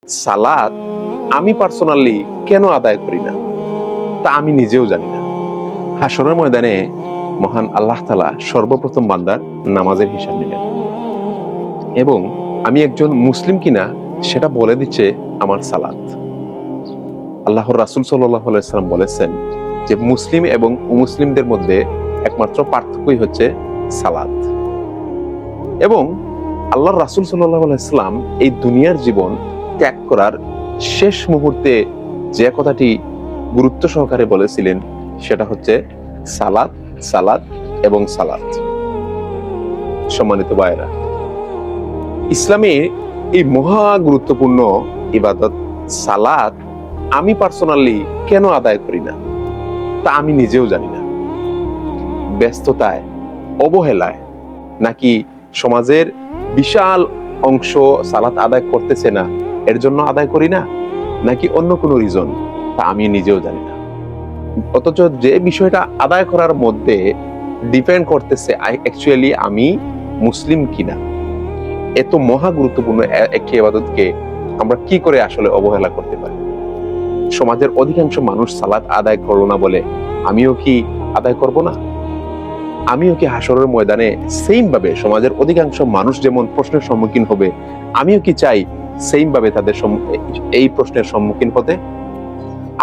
সালাত আমি পার্সোনালি কেন আদায় করি না তা আমি নিজেও জানি না। হাশরের ময়দানে মহান আল্লাহ তাআলা সর্বপ্রথম বান্দার নামাজের হিসাব নেবেন এবং আমি একজন মুসলিম কিনা সেটা বলে দিচ্ছে আমার সালাত। আল্লাহর রাসূল সাল্লাল্লাহু আলাইহি ওয়াসাল্লাম বলেছেন যে মুসলিম এবং অমুসলিমদের মধ্যে একমাত্র পার্থক্যই হচ্ছে সালাত। এবং আল্লাহর রাসূল সাল্লাল্লাহু আলাইহি ওয়াসাল্লাম এই দুনিয়ার জীবন ত্যাগ করার শেষ মুহূর্তে যে কথাটি গুরুত্ব সহকারে বলেছিলেন সেটা হচ্ছে সালাত, সালাত এবং সালাত। সম্মানিত ভাইরা, ইসলামে এই মহা গুরুত্বপূর্ণ ইবাদত সালাত আমি পার্সোনালি কেন আদায় করি না তা আমি নিজেও জানি না। ব্যস্ততায়, অবহেলায়, নাকি সমাজের বিশাল অংশ সালাত আদায় করতেছে না এর জন্য আদায় করি না, নাকি অন্য কোনো রিজন তা আমি নিজেও জানি না। অথচ যে বিষয়টা আদায় করার মধ্যে ডিপেন্ড করতেছে অ্যাকচুয়ালি আমি মুসলিম কিনা। এত মহা গুরুত্বপূর্ণ একটি ইবাদতকে আমরা কি করে আসলে অবহেলা করতে পারি? সমাজের অধিকাংশ মানুষ সালাত আদায় করলো না বলে আমিও কি আদায় করব না? আমিও কি হাশরের ময়দানে সেম ভাবে সমাজের অধিকাংশ মানুষ যেমন প্রশ্নের সম্মুখীন হবে, আমিও কি চাই সেম ভাবে তাদের এই প্রশ্নের সম্মুখীন হতে?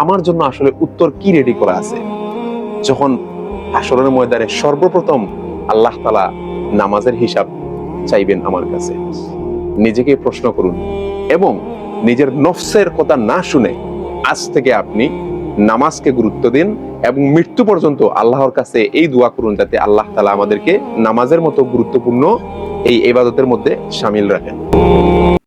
আমার জন্য আসলে উত্তর কি রেডি করা আছে? যখন হাশরের ময়দানে সর্বপ্রথম আল্লাহ তাআলা নামাজের হিসাব চাইবেন আমার কাছে, নিজেকে প্রশ্ন করুন এবং নিজের নফসের কথা না শুনে আজ থেকে আপনি নামাজকে গুরুত্ব দিন এবং মৃত্যু পর্যন্ত আল্লাহর কাছে এই দোয়া করুন যাতে আল্লাহ তাআলা আমাদেরকে নামাজের মতো গুরুত্বপূর্ণ এই ইবাদতের মধ্যে শামিল রাখেন।